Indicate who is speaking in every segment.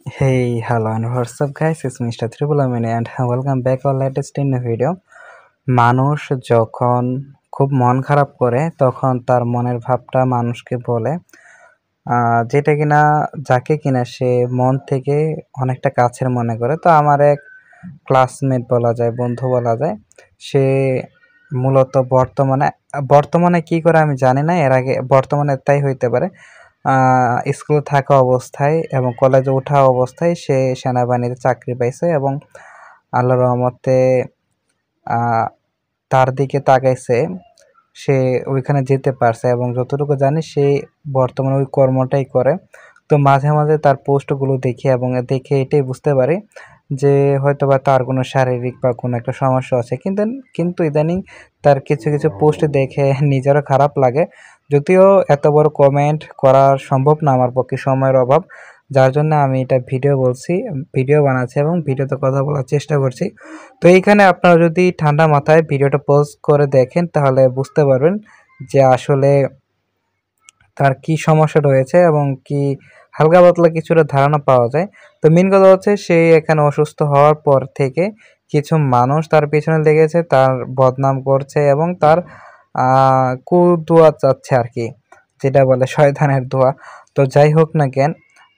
Speaker 1: Hey, hello and what's up guys? It's Mr. Triple Amini and welcome back our latest in video. মানুষ যখন খুব মন খারাপ করে তখন তার মনের ভাবটা মানুষকে বলে যেটা কিনা যাকে কিনা সে মন থেকে অনেকটা কাছের মনে করে। তো আমার এক ক্লাসমেট বলা যায়, বন্ধু বলা যায়, সে মূলত বর্তমানে কি করে আমি জানি না, এর আগে বর্তমানে তাই হইতে পারে। স্কুলে থাকা অবস্থায় এবং কলেজে ওঠা অবস্থায় সে সেনাবাহিনীতে চাকরি পাইছে এবং আল্লাহর রহমতে তার দিকে তাকাইছে, সে ওইখানে যেতে পারছে এবং যতটুকু জানি সে বর্তমানে ওই কর্মটাই করে। তো মাঝে মাঝে তার পোস্টগুলো দেখি এবং দেখে এটাই বুঝতে পারি যে হয়তোবা তার কোনো শারীরিক বা কোনো একটা সমস্যা আছে, কিন্তু ইদানিং তার কিছু কিছু পোস্ট দেখে নিজেরও খারাপ লাগে। যদিও এত বড় কমেন্ট করা সম্ভব না আমার পক্ষে, সময়ের অভাব, যার জন্য আমি এটা ভিডিও বানাচ্ছি এবং ভিডিওতে কথা বলার চেষ্টা করছি। তো এইখানে আপনারা যদি ঠান্ডা মাথায় ভিডিওটা পজ করে দেখেন তাহলে বুঝতে পারবেন যে আসলে তার কি সমস্যা রয়েছে এবং কি হালকা পাতলা কিছুটা ধারণা পাওয়া যায়। তো মেন কথা হচ্ছে সে এখানে অসুস্থ হওয়ার পর থেকে কিছু মানুষ তার পেছনে লেগেছে, তার বদনাম করছে এবং তার কুদোয়া চাচ্ছে আর কি, যেটা বলে শয়তানের দোয়া। তো যাই হোক না কেন,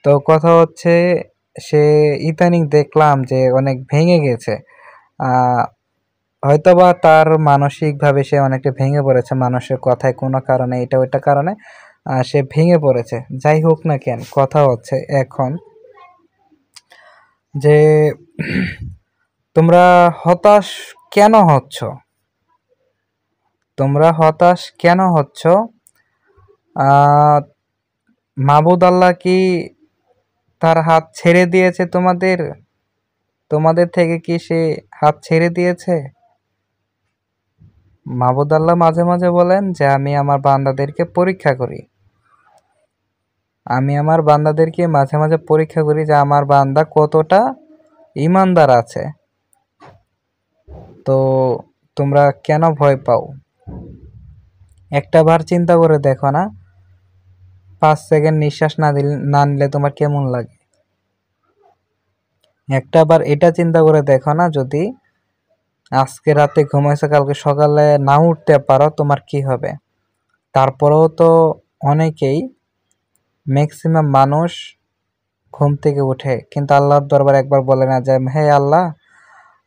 Speaker 1: তো কথা হচ্ছে সে ইদানিং দেখলাম যে অনেক ভেঙে গেছে। হয়তোবা তার মানসিকভাবে সে অনেকটা ভেঙে পড়েছে, মানুষের কথায় কোনো কারণে, এটা ওইটা কারণে সে ভেঙে পড়েছে। যাই হোক না কেন, কথা হচ্ছে এখন যে তোমরা হতাশ কেন হচ্ছ? তোমরা হতাশ কেন হচ্ছ? মাবুদ আল্লাহ কি তার হাত ছেড়ে দিয়েছে তোমাদের থেকে? কি সে হাত ছেড়ে দিয়েছে? মাবুদ আল্লাহ মাঝে মাঝে বলেন যে আমি আমার বান্দাদেরকে পরীক্ষা করি, মাঝে মাঝে পরীক্ষা করি যে আমার বান্দা কতটা ইমানদার আছে। তো তোমরা কেন ভয় পাও? একটা বার চিন্তা করে দেখো না, 5 সেকেন্ড নিঃশ্বাস না নিলে তোমার কেমন লাগে? একটা বার এটা চিন্তা করে দেখো না, যদি আজকে রাতে ঘুমাইছো কালকে সকালে না উঠতে পারো তোমার কি হবে? তারপরেও তো অনেকেই, ম্যাক্সিমাম মানুষ ঘুম থেকে উঠে, কিন্তু আল্লাহর দরবারে একবার বলে না যে হে আল্লাহ,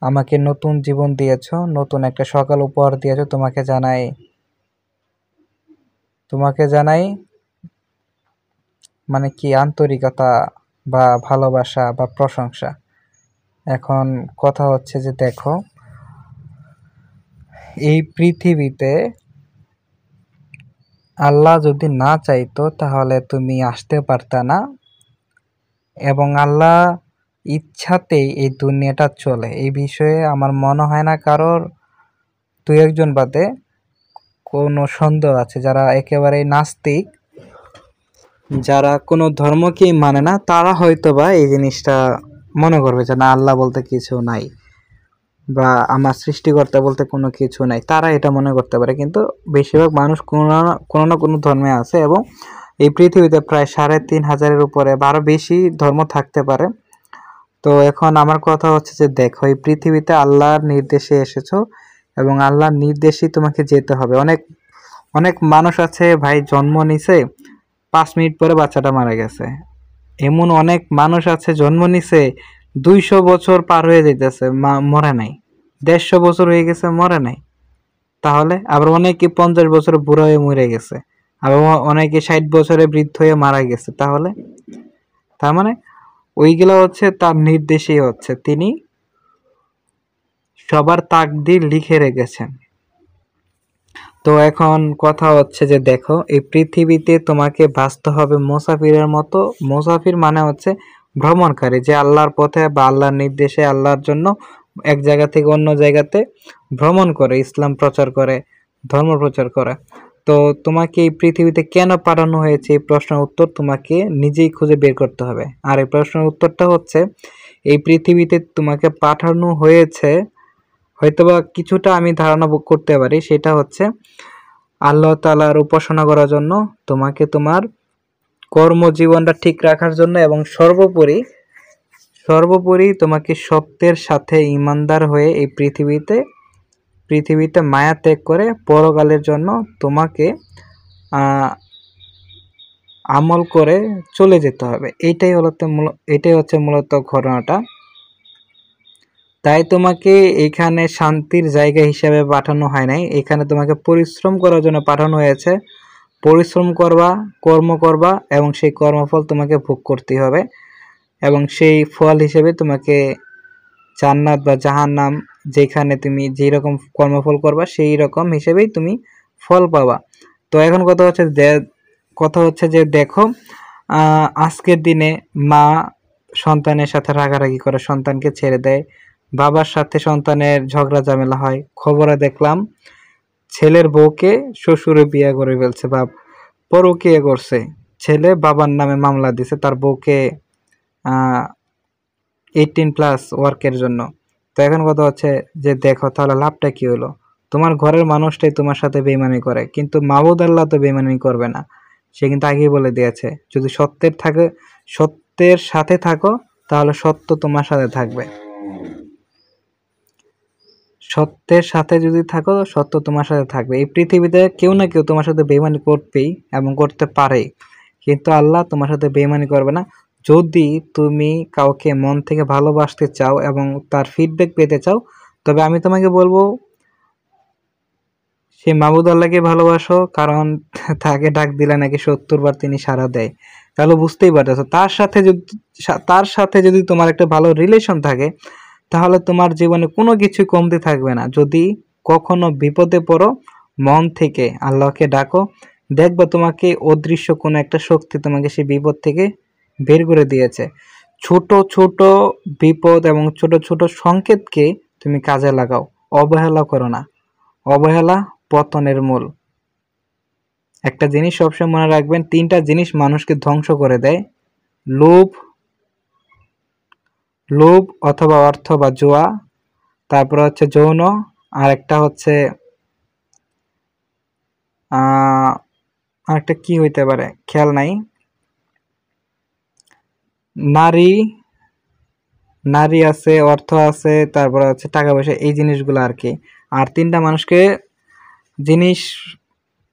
Speaker 1: আমাকে নতুন জীবন দিয়েছো, নতুন একটা সকাল উপহার দিয়েছো, তোমাকে জানাই মানে কি আন্তরিকতা বা ভালোবাসা বা প্রশংসা। এখন কথা হচ্ছে যে দেখো, এই পৃথিবীতে আল্লাহ যদি না চাইতো তাহলে তুমি আসতে পারতা না, এবং আল্লাহ ইচ্ছাতেই এই দুনিয়াটা চলে। এই বিষয়ে আমার মনে হয় না কারোর, দুই একজন বাদে, কোনো সন্দেহ আছে। যারা একেবারেই নাস্তিক, যারা কোনো ধর্মকেই মানে না, তারা হয়তো বা এই জিনিসটা মনে করবে যে না, আল্লাহ বলতে কিছু নাই বা আমার সৃষ্টিকর্তা বলতে কোনো কিছু নাই, তারা এটা মনে করতে পারে। কিন্তু বেশিরভাগ মানুষ কোনো না কোনো ধর্মে আছে এবং এই পৃথিবীতে প্রায় 3,500-এর উপরে বা আরও বেশি ধর্ম থাকতে পারে। তো এখন আমার কথা হচ্ছে যে দেখো, এই পৃথিবীতে আল্লাহর নির্দেশে এসেছো এবং আল্লাহর নির্দেশেই তোমাকে যেতে হবে। অনেক অনেক মানুষ আছে ভাই, জন্ম নিছে 5 মিনিট পরে বাচ্চাটা মারা গেছে। এমন অনেক মানুষ আছে জন্ম নিছে 200 বছর পার হয়ে যাইতেছে, মরে নাই। 150 বছর হয়ে গেছে, মরে নাই। তাহলে আবার অনেকে 50 বছরে বুড়া হয়ে মরে গেছে, আবার অনেকে 60 বছরে বৃদ্ধ হয়ে মারা গেছে। তাহলে তার মানে ওইগুলা হচ্ছে তার নির্দেশেই হচ্ছে, তিনি সবার তাকদীর লিখে রেখেছেন। তো এখন কথা হচ্ছে যে দেখো, এই পৃথিবীতে তোমাকে বাঁচতে হবে মুসাফিরের মতো। মুসাফির মানে হচ্ছে ভ্রমণকারী, যে আল্লাহর পথে বা আল্লাহর নির্দেশে, আল্লাহর জন্য এক জায়গা থেকে অন্য জায়গাতে ভ্রমণ করে, ইসলাম প্রচার করে, ধর্ম প্রচার করে। তো তোমাকে এই পৃথিবীতে কেন পাঠানো হয়েছে, এই প্রশ্নের উত্তর তোমাকে নিজেই খুঁজে বের করতে হবে। আর এই প্রশ্নের উত্তরটা হচ্ছে, এই পৃথিবীতে তোমাকে পাঠানো হয়েছে, হয়তোবা কিছুটা আমি ধারণা করতে পারি, সেটা হচ্ছে আল্লাহ তাআলার উপাসনা করার জন্য, তোমাকে তোমার কর্মজীবনটা ঠিক রাখার জন্য, এবং সর্বোপরি সর্বোপরি তোমাকে সত্যের সাথে ইমানদার হয়ে এই পৃথিবীতে মায়া ত্যাগ করে পরকালের জন্য তোমাকে আমল করে চলে যেতে হবে। এটাই হচ্ছে মূলত ঘটনাটা। তাই তোমাকে এখানে শান্তির জায়গা হিসাবে পাঠানো হয় নাই, এখানে তোমাকে পরিশ্রম করার জন্য পাঠানো হয়েছে। পরিশ্রম করবা, কর্ম করবা, এবং সেই কর্মফল তোমাকে ভোগ করতে হবে, এবং সেই ফল হিসেবে তোমাকে জান্নাত বা জাহান্নাম, যেখানে তুমি যেই রকম কর্মফল করবা সেই রকম হিসেবেই তুমি ফল পাবা। তো এখন কথা হচ্ছে যে দেখো, আজকের দিনে মা সন্তানের সাথে রাগারাগি করে, সন্তানকে ছেড়ে দেয়, বাবার সাথে সন্তানের ঝগড়া ঝামেলা হয়। খবরে দেখলাম ছেলের বউকে শ্বশুরে বিয়ে করে ফেলছে, বাপ পরকীয়া করছে, ছেলে বাবার নামে মামলা দিছে তার বউকে 18+ ওয়ার্কের জন্য। তো এখন কথা হচ্ছে যে দেখো তাহলে লাভটা কি হলো? তোমার ঘরের মানুষটাই তোমার সাথে বেইমানি করে, কিন্তু মাবুদ আল্লাহ তো বেইমানি করবে না। সে কিন্তু আগেই বলে দিয়েছে, যদি সত্যের সাথে থাকো তাহলে সত্য তোমার সাথে থাকবে। সত্যের সাথে যদি থাকো সত্য তোমার সাথে থাকবে। এই পৃথিবীতে কেউ না কেউ তোমার সাথে বেইমানি করবেই এবং করতে পারে, কিন্তু আল্লাহ তোমার সাথে বেইমানি করবে না। যদি তুমি কাউকে মন থেকে ভালোবাসতে চাও এবং তার ফিডব্যাক পেতে চাও, তবে আমি তোমাকে বলবো সেই মাবুদ আল্লাহকে ভালোবাসো, কারণ তাকে ডাক দিলে নাকি 70 বার তিনি সাড়া দেয়। তাহলে বুঝতেই পারতেছো, তার সাথে যদি তোমার একটা ভালো রিলেশন থাকে তাহলে তোমার জীবনে কোনো কিছুই কমতি থাকবে না। যদি কখনো বিপদে পড়ো, মন থেকে আল্লাহকে ডাকো, দেখবা তোমাকে অদৃশ্য কোনো একটা শক্তি তোমাকে সেই বিপদ থেকে বের করে দিয়েছে। ছোট ছোট বিপদ এবং ছোট ছোট সংকেতকে তুমি কাজে লাগাও, অবহেলা করো না। অবহেলা পতনের মূল। একটা জিনিস সবসময় মনে রাখবেন, 3টা জিনিস মানুষকে ধ্বংস করে দেয়: লোভ অথবা অর্থ বা জুয়া, তারপর হচ্ছে যৌন, আর একটা হচ্ছে আরেকটা কি হইতে পারে খেয়াল নাই। নারী আছে, অর্থ আছে, তারপর হচ্ছে টাকা পয়সা, এই জিনিসগুলো আর কি। আর 3টা মানুষকে জিনিস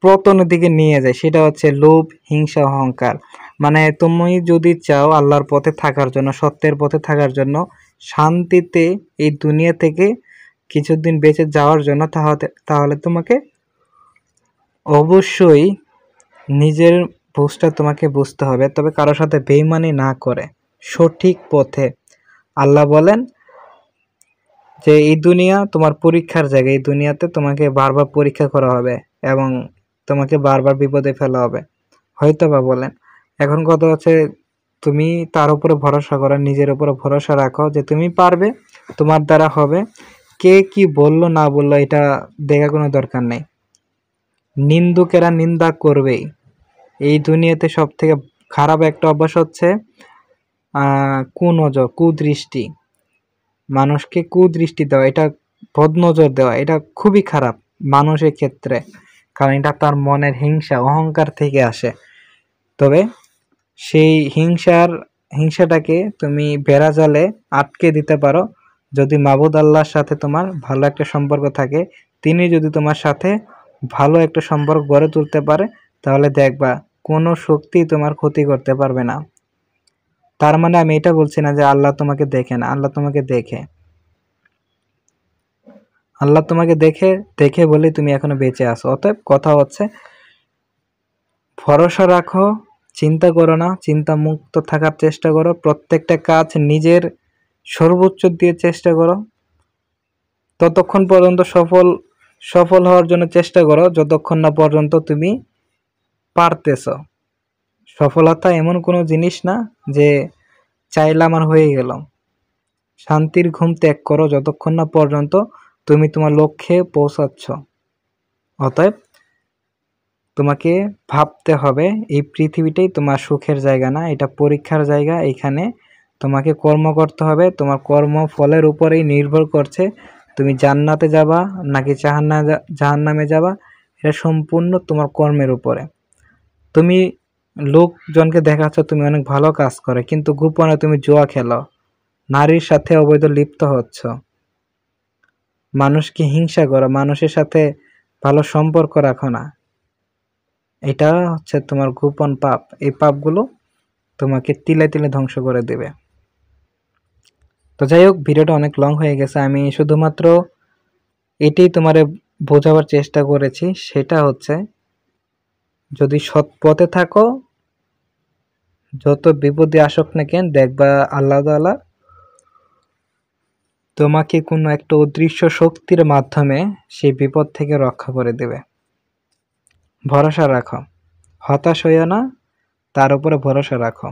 Speaker 1: পতনের দিকে নিয়ে যায়, সেটা হচ্ছে লোভ, হিংসা, অহংকার। মানে তুমি যদি চাও আল্লাহর পথে থাকার জন্য, সত্যের পথে থাকার জন্য, শান্তিতে এই দুনিয়া থেকে কিছুদিন বেঁচে যাওয়ার জন্য, তাহলে তোমাকে অবশ্যই নিজের ভুলটা তোমাকে বুঝতে হবে, তবে কারোর সাথে বেইমানি না করে সঠিক পথে। আল্লাহ বলেন যে এই দুনিয়া তোমার পরীক্ষার জায়গা, এই দুনিয়াতে তোমাকে বারবার পরীক্ষা করা হবে এবং তোমাকে বারবার বিপদে ফেলা হবে, হয়তো বা বলেন। এখন কথা হচ্ছে তুমি তার উপরে ভরসা করো, নিজের উপরে ভরসা রাখো যে তুমি পারবে, তোমার দ্বারা হবে। কে কি বললো না বললো এটা দেখা কোনো দরকার নেই। নিন্দুকেরা নিন্দা করবেই। এই দুনিয়াতে সব থেকে খারাপ একটা অভ্যাস হচ্ছে কুদৃষ্টি। মানুষকে কুদৃষ্টি দেওয়া, এটা বদনজর দেওয়া, এটা খুবই খারাপ মানুষের ক্ষেত্রে, কারণ এটা তার মনের হিংসা, অহংকার থেকে আসে। তবে সেই হিংসাটাকে তুমি বেড়াজালে আটকে দিতে পারো যদি মাবুদ আল্লাহর সাথে তোমার ভালো একটা সম্পর্ক থাকে। তিনি যদি তোমার সাথে ভালো একটা সম্পর্ক গড়ে তুলতে পারে, তাহলে দেখবা কোনো শক্তি তোমার ক্ষতি করতে পারবে না। তার মানে আমি এটা বলছি না যে আল্লাহ তোমাকে দেখে না, আল্লাহ তোমাকে দেখে। আল্লাহ তোমাকে দেখে বলেই তুমি এখনো বেঁচে আছো। অতএব কথা হচ্ছে ভরসা রাখো, চিন্তা করো না, চিন্তা মুক্ত থাকার চেষ্টা করো, প্রত্যেকটা কাজ নিজের সর্বোচ্চ দিয়ে চেষ্টা করো, ততক্ষণ পর্যন্ত সফল হওয়ার জন্য চেষ্টা করো যতক্ষণ না পর্যন্ত তুমি পারতেছ। সফলতা এমন কোনো জিনিস না যে চাইলাম আর হয়ে গেল। শান্তির ঘুম ত্যাগ করো যতক্ষণ না পর্যন্ত তুমি তোমার লক্ষ্যে পৌঁছাচ্ছ। অতএব তোমাকে ভাবতে হবে এই পৃথিবীটাই তোমার সুখের জায়গা না, এটা পরীক্ষার জায়গা। এখানে তোমাকে কর্ম করতে হবে, তোমার কর্ম ফলের উপরেই নির্ভর করছে তুমি জান্নাতে যাবা নাকি জাহান্নামে যাবা। এটা সম্পূর্ণ তোমার কর্মের উপরে। তুমি লোকজনকে দেখাচ্ছ তুমি অনেক ভালো কাজ করে, কিন্তু গোপনে তুমি জুয়া খেলো, নারীর সাথে অবৈধ লিপ্ত হচ্ছ, মানুষকে হিংসা করো, মানুষের সাথে ভালো সম্পর্ক রাখো না, এটা হচ্ছে তোমার গোপন পাপ। এই পাপগুলো তোমাকে তিলে তিলে ধ্বংস করে দেবে। তো যাই হোক, ভিডিওটা অনেক লং হয়ে গেছে। আমি শুধুমাত্র এটাই তোমারে বোঝাবার চেষ্টা করেছি, সেটা হচ্ছে যদি সৎ পথে থাকো, যত বিপদে আসুক না কেন, দেখবা আল্লাহ তাআলা তোমাকে কোনো একটা অদৃশ্য শক্তির মাধ্যমে সেই বিপদ থেকে রক্ষা করে দেবে। ভরসা রাখো, হতাশ হইও না, তার উপরে ভরসা রাখো।